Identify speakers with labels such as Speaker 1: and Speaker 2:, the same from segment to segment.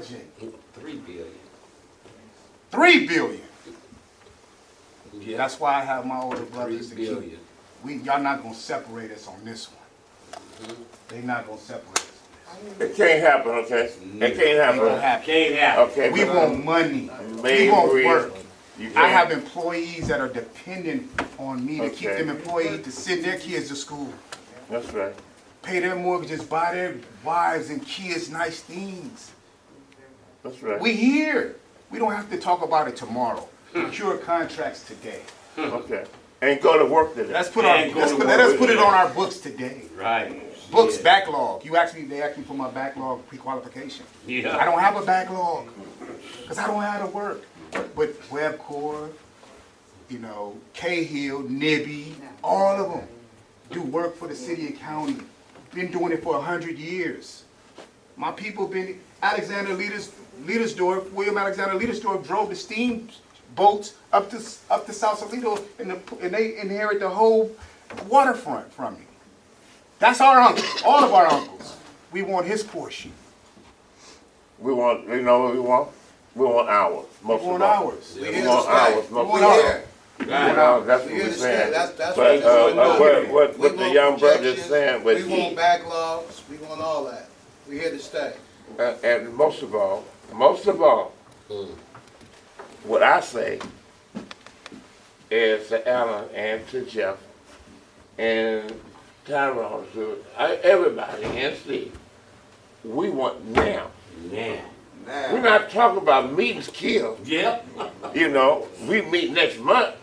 Speaker 1: project.
Speaker 2: $3 billion.
Speaker 1: $3 billion.
Speaker 2: Yeah.
Speaker 1: That's why I have my older brothers to
Speaker 2: $3 billion.
Speaker 1: keep. Y'all not gonna separate us on this one. They not gonna separate us.
Speaker 3: It can't happen, okay? It can't
Speaker 1: Ain't gonna
Speaker 3: happen.
Speaker 1: happen.
Speaker 2: Can't happen.
Speaker 3: Okay.
Speaker 1: We want money. We
Speaker 3: Main
Speaker 1: want
Speaker 3: reason
Speaker 1: work.
Speaker 3: you
Speaker 1: I
Speaker 3: can't-
Speaker 1: have employees that are dependent on me to keep
Speaker 3: Okay.
Speaker 1: them employees to send their kids to school,
Speaker 3: That's right.
Speaker 1: pay their mortgages, buy their wives and kids nice things.
Speaker 3: That's right.
Speaker 1: We here. We don't have to talk about it tomorrow. Procure contracts today.
Speaker 3: Okay. And go to work today.
Speaker 1: Let's put
Speaker 2: And go to work
Speaker 1: let us put it
Speaker 2: today.
Speaker 1: on our books today.
Speaker 2: Right.
Speaker 1: Books,
Speaker 2: Yeah.
Speaker 1: backlog. They asked me for my backlog pre-qualification.
Speaker 2: Yeah.
Speaker 1: I don't have a backlog because I don't have to work. But WebCore, you know, Cahill, Nibby, all of them do work for the city and county. Been doing it for 100 years. My people been, Alexander Leadersdorf, William Alexander Leadersdorf drove the steam boats up to South Salito and they inherit the whole waterfront from me. That's our uncle, all of our uncles. We want his portion.
Speaker 3: We want, you know what we want? We want ours. Most
Speaker 1: We want
Speaker 3: of all.
Speaker 1: ours.
Speaker 4: We
Speaker 3: We
Speaker 4: here to
Speaker 3: want ours.
Speaker 4: stay.
Speaker 3: Most
Speaker 4: We
Speaker 3: of all.
Speaker 4: here.
Speaker 3: You know, that's what
Speaker 4: We here
Speaker 3: we're
Speaker 4: to stay.
Speaker 3: saying.
Speaker 4: That's
Speaker 3: But
Speaker 4: what
Speaker 3: what
Speaker 4: we
Speaker 3: the
Speaker 4: want
Speaker 3: young brother is
Speaker 4: projections,
Speaker 3: saying was
Speaker 4: we want backlogs, we want all that. We here to stay.
Speaker 3: and most of all, what I say is to Alan and to Jeff and Tyrone, to everybody and Steve, we want now.
Speaker 2: Man.
Speaker 3: We're not talking about meetings killed.
Speaker 2: Yep.
Speaker 3: You know, we meet next month.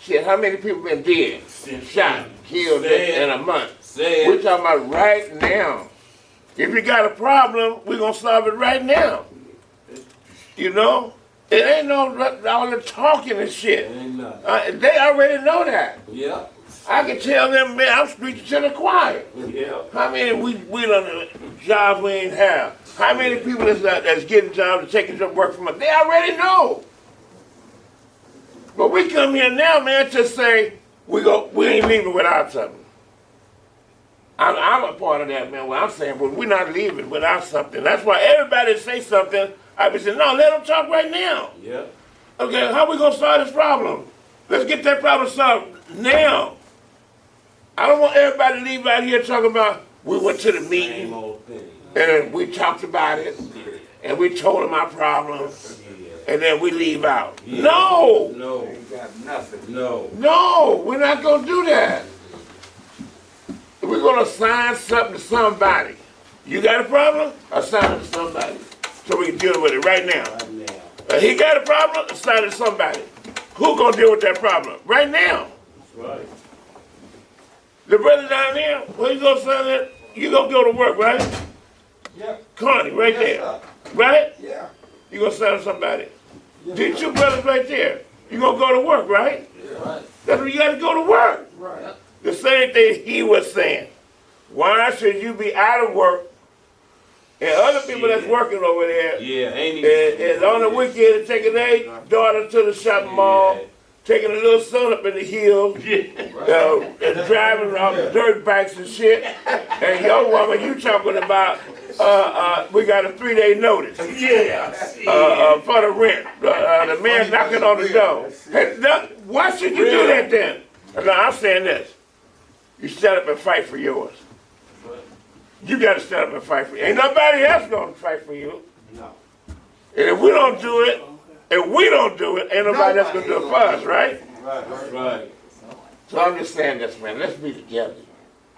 Speaker 3: Shit, how many people been dead, shot, killed in a month?
Speaker 2: Say
Speaker 3: We're
Speaker 2: it.
Speaker 3: talking about right now. If you got a problem, we're gonna solve it right now. You know? It ain't no all the talking and shit.
Speaker 2: Ain't nothing.
Speaker 3: They already know that.
Speaker 2: Yep.
Speaker 3: I can tell them, man, I'm preaching to the choir.
Speaker 2: Yep.
Speaker 3: How many we done jobs we ain't have? How many people that's getting jobs and taking some work from us? They already know. But we come here now, man, to say we ain't leaving without something. I'm a part of that, man. What I'm saying, but we're not leaving without something. That's why everybody say something. I be saying, no, let them talk right now.
Speaker 2: Yep.
Speaker 3: Okay, how we gonna solve this problem? Let's get that problem solved now. I don't want everybody to leave out here talking about we went to the
Speaker 2: Same
Speaker 3: meeting
Speaker 2: old thing.
Speaker 3: and we talked about it and we told them our problems and then we leave out.
Speaker 2: Yeah.
Speaker 3: No,
Speaker 2: No.
Speaker 4: Got nothing.
Speaker 2: No.
Speaker 3: no, we're not gonna do that. We're gonna assign something to somebody. You got a problem? Assign it to somebody so we can deal with it right now.
Speaker 2: Right now.
Speaker 3: He got a problem? Assign it to somebody. Who gonna deal with that problem? Right now.
Speaker 2: That's right.
Speaker 3: The brother down there, where you gonna sign it? You gonna go to work, right?
Speaker 4: Yeah.
Speaker 3: Connie, right
Speaker 4: Yes,
Speaker 3: there.
Speaker 4: sir.
Speaker 3: Right?
Speaker 4: Yeah.
Speaker 3: You gonna sign somebody. These two brothers right there. You gonna go to work, right?
Speaker 4: Right.
Speaker 3: That's what you gotta go to work.
Speaker 4: Right.
Speaker 3: The same thing he was saying. Why should you be out of work and other people that's working over there
Speaker 2: Yeah, ain't even.
Speaker 3: is on the weekend taking their daughter to the shopping mall, taking a little son up in the hills, and driving around dirt bikes and shit. And your woman, you talking about, we got a 3-day notice
Speaker 2: Yeah.
Speaker 3: for the rent. The man knocking on the door. Hey, why should you do that then? No, I'm saying this. You stand up and fight for yours. You got to stand up and fight for it. Ain't nobody else going to fight for you.
Speaker 4: No.
Speaker 3: And if we don't do it, ain't nobody else going to do it for us, right?
Speaker 2: That's right.
Speaker 3: So I'm just saying this, man. Let's be together.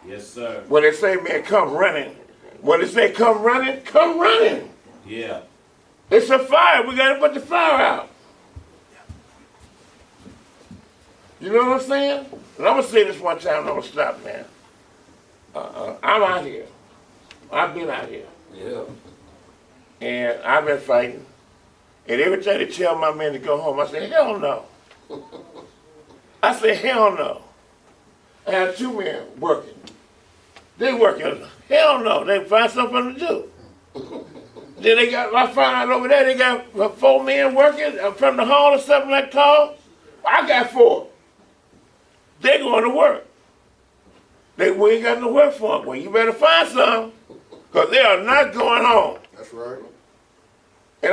Speaker 2: Yes, sir.
Speaker 3: When they say, man, come running. When they say come running, come running.
Speaker 2: Yeah.
Speaker 3: It's a fire. We got to put the fire out. You know what I'm saying? And I'm going to say this one time and I'm going to stop, man. I'm out here. I've been out here.
Speaker 2: Yeah.
Speaker 3: And I've been fighting. And every time they tell my men to go home, I say, hell no. I say, hell no. I have 2 men working. They working. Hell no. They find something to do. Then I find out over there, they got 4 men working from the hall or something like that. I got 4. They going to work. We ain't got no work for them. Well, you better find some, because they are not going home.
Speaker 4: That's right.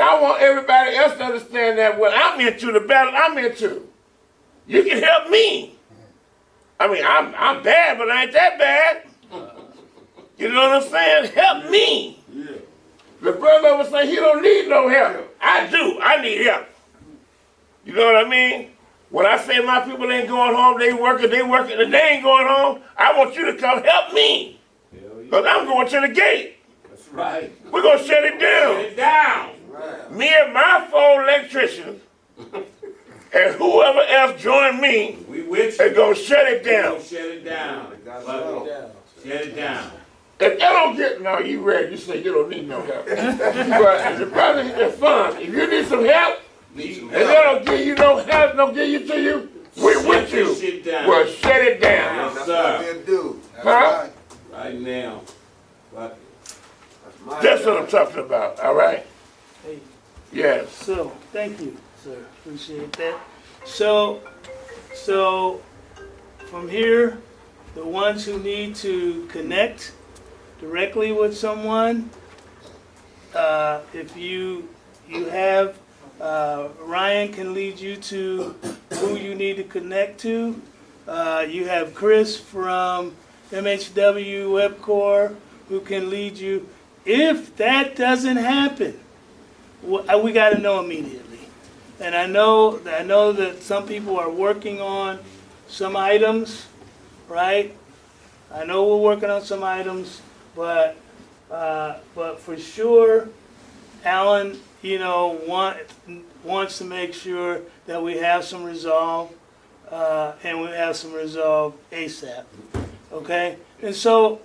Speaker 3: I want everybody else to understand that what I'm into, the battle I'm into, you can help me. I mean, I'm bad, but I ain't that bad. You know what I'm saying? Help me.
Speaker 2: Yeah.
Speaker 3: The brother was saying he don't need no help. I do. I need help. You know what I mean? When I say my people ain't going home, they working, and they ain't going home, I want you to come help me. Because I'm going to the gate.
Speaker 2: That's right.
Speaker 3: We're going to shut it down.
Speaker 2: Shut it down.
Speaker 3: Me and my 4 electricians and whoever else join me
Speaker 2: We with you.
Speaker 3: is going to shut it
Speaker 2: We
Speaker 3: down.
Speaker 2: gonna shut it down. Shut it down.
Speaker 3: If they don't get, no, you ready, you say you don't need no help. But the brother, it's fun. If you need some help, and they don't give you no help, don't give you to you, we're with you.
Speaker 2: Shut down.
Speaker 3: Well, shut it down.
Speaker 2: Yes,
Speaker 4: That's
Speaker 2: sir.
Speaker 4: what they do. That's
Speaker 3: Huh?
Speaker 4: right.
Speaker 2: Right now. But
Speaker 3: That's what I'm talking about, all right?
Speaker 5: Hey,
Speaker 3: Yes.
Speaker 5: so, thank you, sir. Appreciate that. So from here, the ones who need to connect directly with someone, if you have, Ryan can lead you to who you need to connect to. You have Chris from MHW WebCore who can lead you. If that doesn't happen, we got to know immediately. And I know that some people are working on some items, right? I know we're working on some items, but for sure, Alan, wants to make sure that we have some resolve, and we have some resolve ASAP. Okay, and so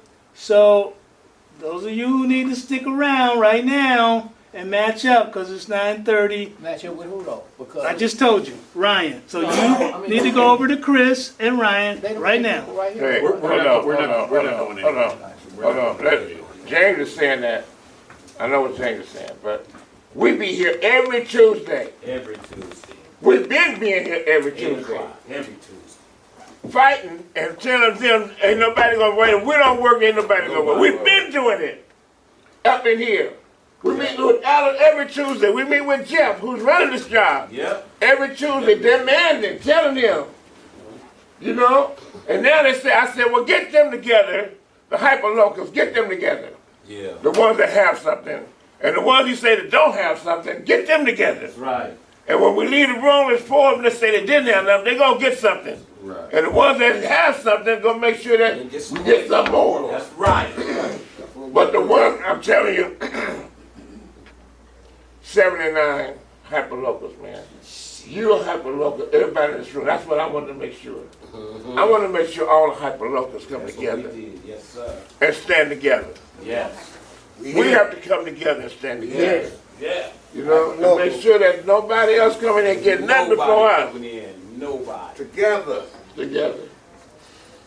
Speaker 5: those of you who need to stick around right now and match up, because it's 9:30.
Speaker 6: Match up with who though? Because
Speaker 5: I just told you, Ryan. So
Speaker 6: No,
Speaker 5: you
Speaker 6: I mean,
Speaker 5: need to go over to Chris and Ryan
Speaker 6: they don't
Speaker 5: right
Speaker 6: take
Speaker 5: now.
Speaker 6: people right here.
Speaker 3: Hey, hold on. James is saying that. I know what James is saying, but we be here every Tuesday.
Speaker 2: every Tuesday.
Speaker 3: We've been being here every
Speaker 2: 8
Speaker 3: Tuesday.
Speaker 2: o'clock. Every Tuesday.
Speaker 3: Fighting and telling them ain't nobody gonna wait. If we don't work, ain't nobody gonna work. We've been doing it up in here. We meet with Alan every Tuesday. We meet with Jeff, who's running this job.
Speaker 2: Yep.
Speaker 3: Every Tuesday, demanding, telling them, you know. And now they say, I said, well, get them together, the hyperlocals, get them together.
Speaker 2: Yeah.
Speaker 3: The ones that have something. And the ones you say that don't have something, get them together.
Speaker 2: That's right.
Speaker 3: And when we leave the room, there's 4 of them that say they didn't have nothing, they're going to get something.
Speaker 2: Right.
Speaker 3: And the ones that have something, going to make sure that we get some more.
Speaker 2: That's right.
Speaker 3: But the one, I'm telling you, 79 hyperlocals, man. You're a hyperlocal, everybody in this room. That's what I want to make sure. I want to make sure all the hyperlocals come
Speaker 2: That's
Speaker 3: together
Speaker 2: what we did. Yes, sir.
Speaker 3: and stand together.
Speaker 2: Yes.
Speaker 3: We have to come together and stand together.
Speaker 2: Yeah.
Speaker 3: You know, and make sure that nobody else coming in and get nothing before
Speaker 2: Nobody
Speaker 3: us.
Speaker 2: coming in. Nobody.
Speaker 4: Together.
Speaker 3: Together.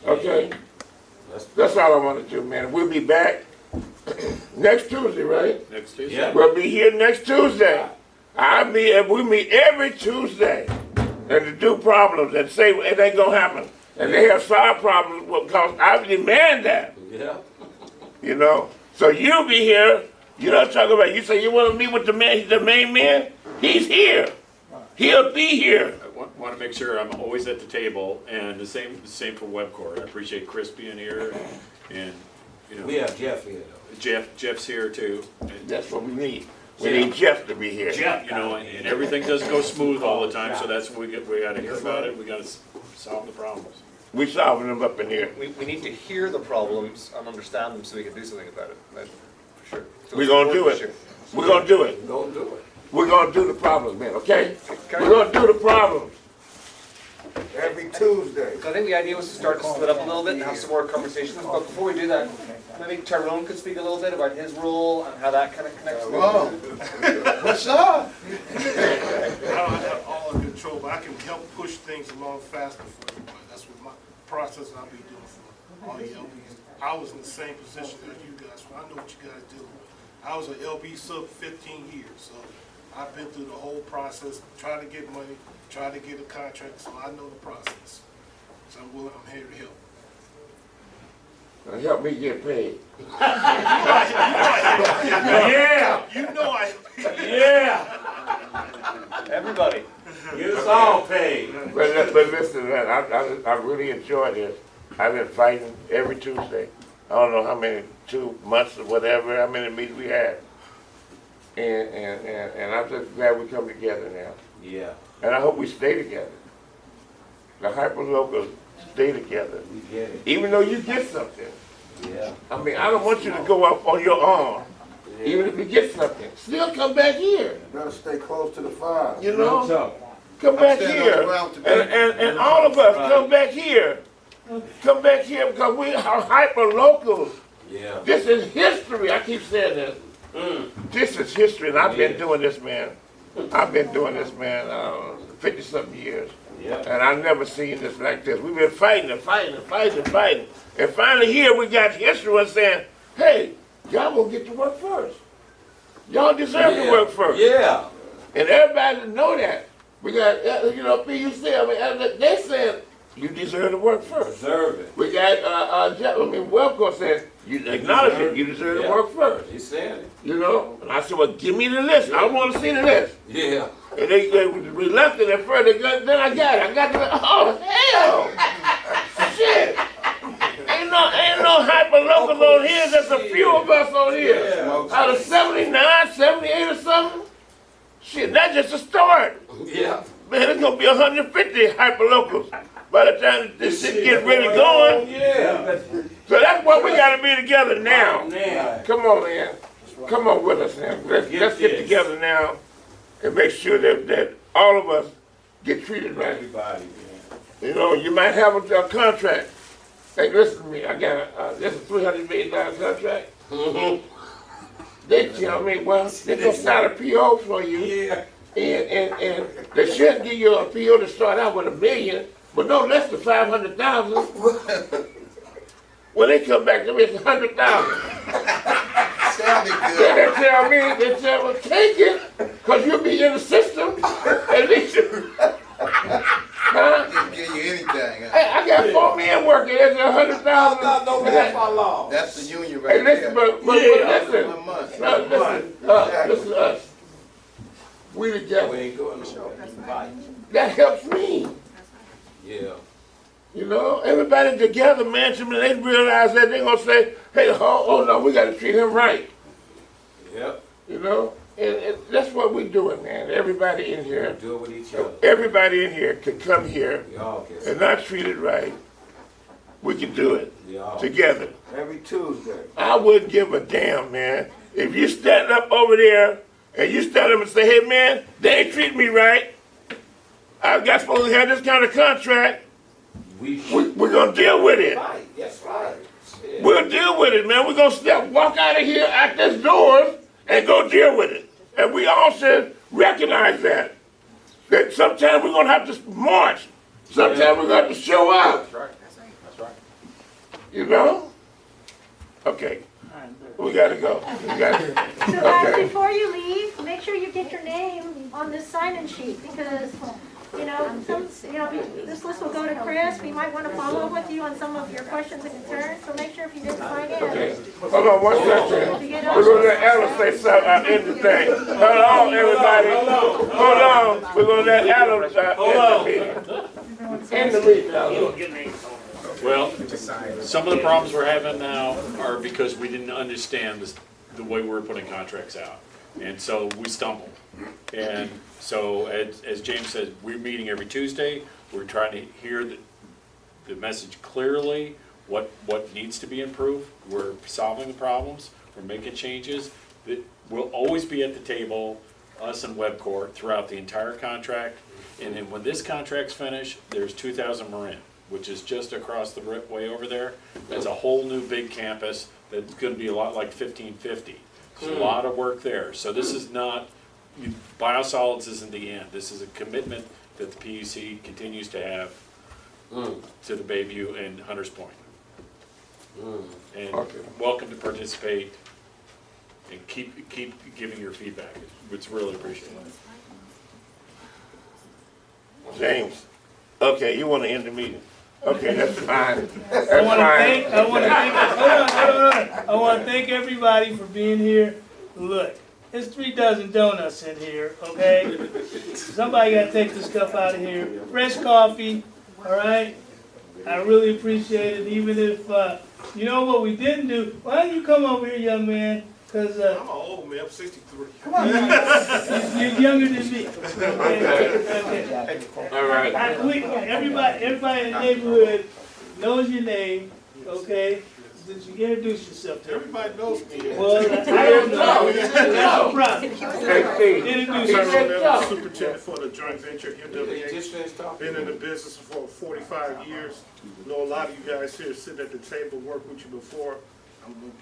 Speaker 3: Okay?
Speaker 2: That's
Speaker 3: That's all I want to do, man. We'll be back next Tuesday, right?
Speaker 7: Next Tuesday.
Speaker 2: Yeah.
Speaker 3: We'll be here next Tuesday. We meet every Tuesday and to do problems and say it ain't gonna happen. And they have solved problems because I demand that,
Speaker 2: Yeah.
Speaker 3: you know. So you'll be here. You know what I'm talking about. You say you want to meet with the main man? He's here. He'll be here.
Speaker 7: I want to make sure I'm always at the table, and the same for WebCore. I appreciate Chris being here, and you know,
Speaker 2: We have Jeff here, though.
Speaker 7: Jeff's here too. And,
Speaker 3: That's what we need. We need Jeff to be here.
Speaker 7: Jeff, you know, and everything doesn't go smooth all the time, so that's what we got to hear about it. We got to solve the problems.
Speaker 3: We solving them up in here.
Speaker 8: We need to hear the problems and understand them so we can do something about it. That's for sure. So
Speaker 3: We're
Speaker 8: it's
Speaker 3: gonna do
Speaker 8: important
Speaker 3: it. We're gonna do it.
Speaker 2: Don't do it.
Speaker 3: We're gonna do the problems, man, okay? We're gonna do the problems.
Speaker 4: Every Tuesday.
Speaker 8: So I think the idea was to start to split up a little bit and have some more conversations. But before we do that, maybe Tyrone could speak a little bit about his role and how that kind of connects.
Speaker 4: Whoa. What's up?
Speaker 9: I don't have all in control, but I can help push things along faster for everybody. That's what my process I'll be doing for all the LBs. I was in the same position as you guys, so I know what you guys deal with. I was an LB sub 15 years, so I've been through the whole process, trying to get money, trying to get a contract, so I know the process. So I'm here to help.
Speaker 3: Help me get paid.
Speaker 2: Yeah.
Speaker 9: You know I.
Speaker 2: Yeah. It's all paid.
Speaker 3: But listen, man, I really enjoy this. I've been fighting every Tuesday. I don't know how many, 2 months or whatever, how many meetings we had. And I'm just glad we come together now.
Speaker 2: Yeah,
Speaker 3: And I hope we stay together. The hyperlocals stay together.
Speaker 2: we get it.
Speaker 3: Even though you get something.
Speaker 2: Yeah.
Speaker 3: I mean, I don't want you to go up on your own. Even if you get something. Still come back here.
Speaker 6: Better stay close to the fire.
Speaker 3: You know?
Speaker 2: So,
Speaker 3: Come back
Speaker 4: standing
Speaker 3: here.
Speaker 4: on the ground today.
Speaker 3: And all of us come back here. Come back here because we are hyperlocals.
Speaker 2: yeah.
Speaker 3: This is history. I keep saying this. This is history, and I've been doing this, man. I've been doing this, man, 50-something years.
Speaker 2: Yep.
Speaker 3: And I've never seen this like this. We've been fighting and fighting and fighting and fighting. And finally here we got history and saying, hey, y'all gonna get to work first. Y'all deserve to work first.
Speaker 2: Yeah.
Speaker 3: And everybody know that. We got, PUC, they said you deserve to work first.
Speaker 2: Deserve it.
Speaker 3: We got, Wellco said, you acknowledge it, you deserve to work first.
Speaker 2: He's saying it.
Speaker 3: You know? And I said, well, give me the list. I want to see the list.
Speaker 2: Yeah.
Speaker 3: And they was reluctant at first. Then I got it. I got the list. Oh, hell. Shit. Ain't no hyper-locals on here. There's a few of us on here.
Speaker 2: Yeah.
Speaker 3: Out of 79, 78 or something. Shit, that's just a start.
Speaker 2: Yeah.
Speaker 3: Man, it's going to be 150 hyper-locals by the time this shit get really going.
Speaker 2: Yeah.
Speaker 3: So that's why we got to be together now.
Speaker 2: Man.
Speaker 3: Come on, man. Come on with us now. Let's get together now and make sure that all of us get treated right.
Speaker 2: Everybody,
Speaker 3: You know, you might have a contract. Hey, listen to me. I got this is $300 million contract. They tell me, well, they're going to sign a PO for you.
Speaker 2: Yeah.
Speaker 3: And they should give you a PO to start out with $1 million, but no less than 500,000. When they come back to me, it's 100,000.
Speaker 4: Sounded
Speaker 3: Then
Speaker 4: good.
Speaker 3: they tell me, well, take it, because you'll be in the system. At least you. Huh?
Speaker 4: Didn't give you anything. Huh?
Speaker 3: Hey, I got 4 men working. It's 100,000.
Speaker 2: No, that's my law.
Speaker 4: That's the union right
Speaker 3: Hey, listen,
Speaker 4: there.
Speaker 3: but listen.
Speaker 4: 1 month.
Speaker 3: Listen to us. We
Speaker 2: We
Speaker 3: together.
Speaker 2: ain't going nowhere.
Speaker 3: That helps me.
Speaker 2: Yeah.
Speaker 3: You know, everybody together, man, they realize that they're going to say, hey, oh no, we got to treat him right.
Speaker 2: Yep.
Speaker 3: You know? And that's what we're doing, man. Everybody in here,
Speaker 2: Do it with each other.
Speaker 3: everybody in here can come here
Speaker 2: We all can.
Speaker 3: and not treat it right. We can do it
Speaker 2: We all.
Speaker 3: together.
Speaker 6: Every Tuesday.
Speaker 3: I wouldn't give a damn, man. If you stand up over there and you stand up and say, hey, man, they ain't treating me right. I got supposed to have this kind of contract. We're going to deal with it.
Speaker 2: Right. That's right. Yeah.
Speaker 3: We'll deal with it, man. We're going to walk out of here, out this doors, and go deal with it. And we all should recognize that. That sometimes we're going to have to march. Sometimes we're going to have to show up.
Speaker 2: That's right. That's right.
Speaker 3: You know? Okay. We got to go. We got to.
Speaker 10: So guys, before you leave, make sure you get your name on this sign-in sheet because, this list will go to Chris. We might want to follow up with you on some of your questions and concerns. So make sure if you didn't sign in.
Speaker 3: Okay. Hold on one second. We're going to let Alan say something in the thing. Hold on, everybody. Hold on. We're going to let Alan end the meeting. End the meeting, Alan.
Speaker 7: Well, some of the problems we're having now are because we didn't understand the way we were putting contracts out. And so we stumbled. And so as James said, we're meeting every Tuesday. We're trying to hear the message clearly, what needs to be improved. We're solving the problems. We're making changes. We'll always be at the table, us and Webcorp, throughout the entire contract. And then when this contract's finished, there's 2000 Marin, which is just across the way over there. That's a whole new big campus that's going to be a lot like 1550. There's a lot of work there. So this is not, biosolids isn't the end. This is a commitment that the PUC continues to have to the Bayview and Hunters Point. And welcome to participate and keep giving your feedback. It's really appreciated.
Speaker 3: James. Okay, you want to end the meeting. Okay, that's fine. That's
Speaker 5: I want to
Speaker 3: fine.
Speaker 5: thank everybody for being here. Look, it's 3 dozen donuts in here, okay? Somebody gotta take this stuff out of here. Fresh coffee, all right? I really appreciate it, even if, you know what we didn't do? Why don't you come over here, young man? Cause,
Speaker 9: I'm an old man, I'm 63.
Speaker 5: you're younger than me. Okay.
Speaker 3: All right.
Speaker 5: Everybody in the neighborhood knows your name, okay? Did you introduce yourself to everybody?
Speaker 9: Everybody knows me.
Speaker 5: Well, I don't know. That's the problem. Introduce yourself.
Speaker 9: Superintendent for the joint venture MWH. Been in the business for 45 years. Know a lot of you guys here sitting at the table, worked with you before. I'm gonna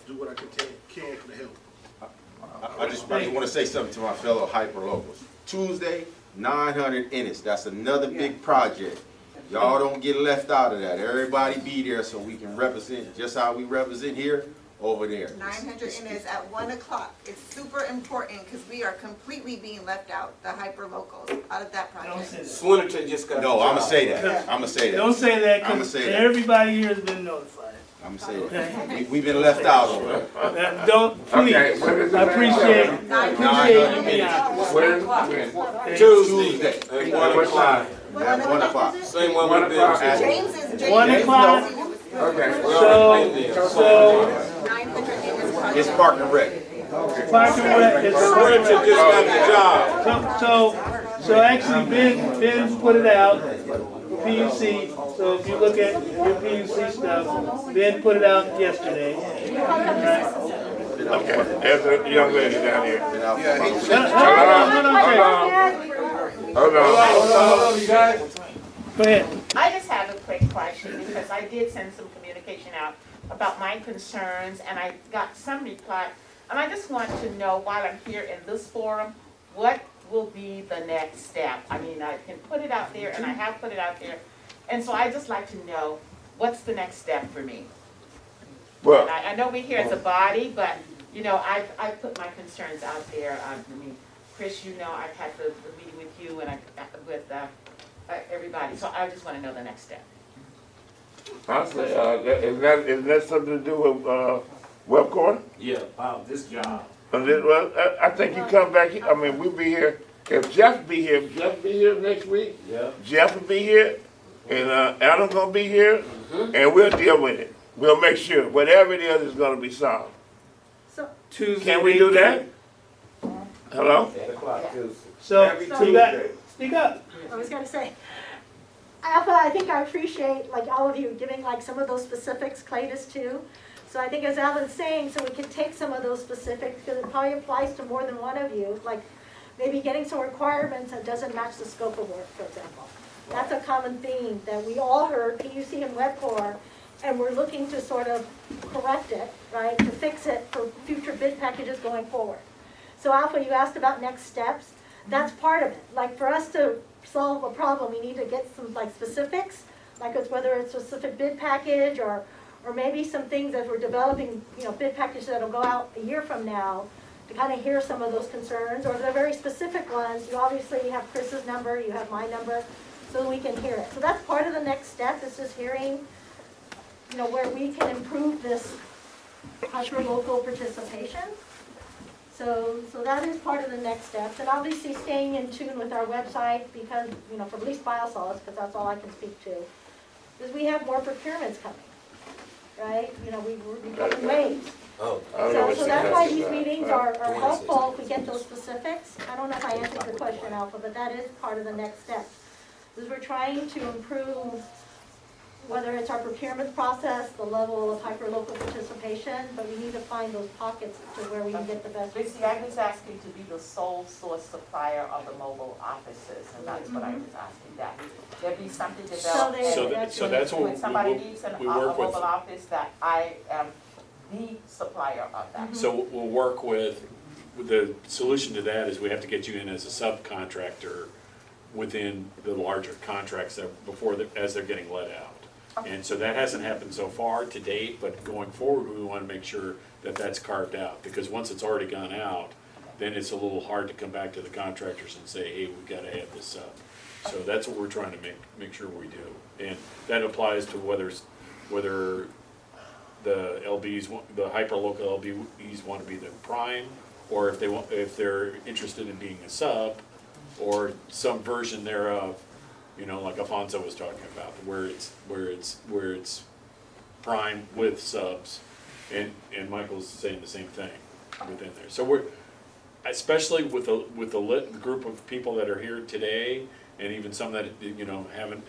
Speaker 9: do what I can to help.
Speaker 2: I just want to say something to my fellow hyper locals. Tuesday, 900 units. That's another big project. Y'all don't get left out of that. Everybody be there so we can represent just how we represent here over there.
Speaker 11: 900 units at 1 o'clock. It's super important because we are completely being left out, the hyper locals, out of that project.
Speaker 6: Swinnerton just got.
Speaker 2: No, I'm gonna say that. I'm gonna say that.
Speaker 5: Don't say that,
Speaker 2: I'ma
Speaker 5: because
Speaker 2: say that.
Speaker 5: everybody here has been notified.
Speaker 2: I'm gonna say that. We've been left out over there.
Speaker 5: Don't, please,
Speaker 3: Okay, when is it?
Speaker 5: I appreciate you being honest.
Speaker 2: Tuesday.
Speaker 6: At 1 o'clock.
Speaker 2: At 1 o'clock.
Speaker 6: Same one we've been to.
Speaker 11: James is
Speaker 5: 1 o'clock.
Speaker 3: Okay.
Speaker 5: So,
Speaker 11: 900 units.
Speaker 2: It's Park and Rec.
Speaker 5: Park and Rec is.
Speaker 6: Swinnerton just got the job.
Speaker 5: So actually, Ben put it out, PUC, so if you look at your PUC stuff, Ben put it out yesterday.
Speaker 3: Okay, there's a young lady down here. Hold on.
Speaker 5: Go ahead.
Speaker 12: I just have a quick question because I did send some communication out about my concerns and I got some reply. And I just want to know while I'm here in this forum, what will be the next step? I mean, I can put it out there and I have put it out there. And so I just like to know what's the next step for me.
Speaker 3: Well,
Speaker 12: And I know we're here as a body, but you know, I put my concerns out there. I mean, Chris, you know, I've had the meeting with you and with everybody. So I just want to know the next step.
Speaker 3: honestly, isn't that something to do with WebCore?
Speaker 2: Yeah, wow, this job.
Speaker 3: Well, I think you come back here. I mean, we'll be here. If Jeff be here next week.
Speaker 2: Yeah.
Speaker 3: Jeff will be here, and Adam's gonna be here, and we'll deal with it. We'll make sure whatever it is gonna be solved.
Speaker 10: So,
Speaker 5: Tuesday.
Speaker 3: Can we do that? Hello?
Speaker 6: 8 o'clock Tuesday.
Speaker 5: So, you got, speak up.
Speaker 10: I was gonna say, Alpha, I think I appreciate like all of you giving like some of those specifics, Clay does too. So I think as Alan's saying, so we can take some of those specifics, because it probably applies to more than one of you, like maybe getting some requirements that doesn't match the scope of work, for example. That's a common theme that we all heard, PUC and WebCore, and we're looking to sort of correct it, right, to fix it for future bid packages going forward. So Alpha, you asked about next steps. That's part of it. Like for us to solve a problem, we need to get some like specifics, like it's whether it's a specific bid package or maybe some things as we're developing, you know, bid packages that'll go out a year from now to kind of hear some of those concerns, or the very specific ones. You obviously have Chris's number, you have my number, so we can hear it. So that's part of the next step, is just hearing, you know, where we can improve this hyper-local participation. So that is part of the next steps, and obviously staying in tune with our website, because, you know, for at least biosolids, because that's all I can speak to, is we have more procurements coming, right? You know, we're getting waves.
Speaker 6: Oh.
Speaker 10: So that's why these meetings are helpful if we get those specifics. I don't know if I answered your question, Alpha, but that is part of the next step. Is we're trying to improve, whether it's our procurement process, the level of hyper-local participation, but we need to find those pockets to where we can get the best.
Speaker 12: Basically, I was asking to be the sole source supplier of the mobile offices, and that's what I was asking, that there be something developed.
Speaker 7: So that's what
Speaker 12: when somebody needs a
Speaker 7: we work with.
Speaker 12: mobile office, that I am the supplier of that.
Speaker 7: So we'll work with the solution to that is we have to get you in as a subcontractor within the larger contracts that as they're getting let out. And so that hasn't happened so far to date, but going forward, we want to make sure that that's carved out, because once it's already gone out, then it's a little hard to come back to the contractors and say, hey, we've got to add this up. So that's what we're trying to make sure we do. And that applies to whether the LBs, the hyper-local LBs want to be the prime or if they're interested in being a sub, or some version thereof, you know, like Alfonso was talking about, where it's prime with subs, and Michael's saying the same thing within there. So we're, especially with the lit group of people that are here today, and even some that, you know, haven't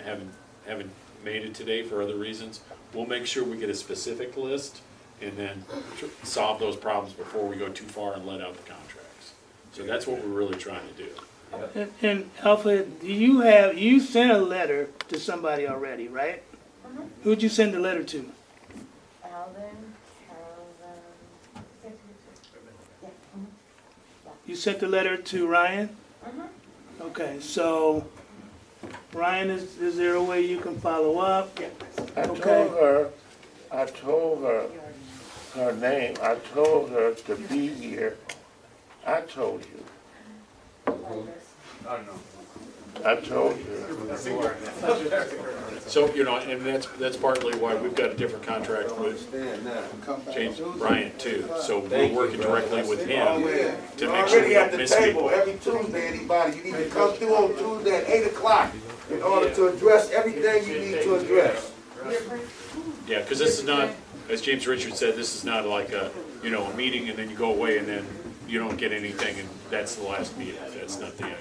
Speaker 7: made it today for other reasons, we'll make sure we get a specific list and then solve those problems before we go too far and let out the contracts. So that's what we're really trying to do.
Speaker 5: And Alfred, you sent a letter to somebody already, right?
Speaker 12: Mm-hmm.
Speaker 5: Who'd you send the letter to? You sent the letter to Ryan?
Speaker 12: Mm-hmm.
Speaker 5: Okay, so Ryan, is there a way you can follow up?
Speaker 3: I told her her name. I told her to be here. I told you. I told you.
Speaker 7: So, you know, and that's partly why we've got a different contract with James Bryant too. So we're working directly with him to make sure we don't miss people.
Speaker 6: Every Tuesday, anybody, you need to come through on Tuesday at 8 o'clock in order to address everything you need to address.
Speaker 7: Yeah, because this is not, as James Richards said, this is not like a, you know, a meeting and then you go away and then you don't get anything and that's the last meeting. That's not the idea.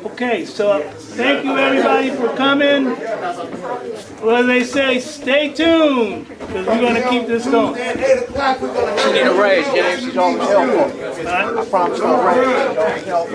Speaker 5: Okay, so thank you everybody for coming. Well, they say, stay tuned, because we're gonna keep this going.
Speaker 6: Tuesday at 8 o'clock, we're gonna.
Speaker 4: She need a raise, James. She's always helpful. I promise her a raise. She's always helpful.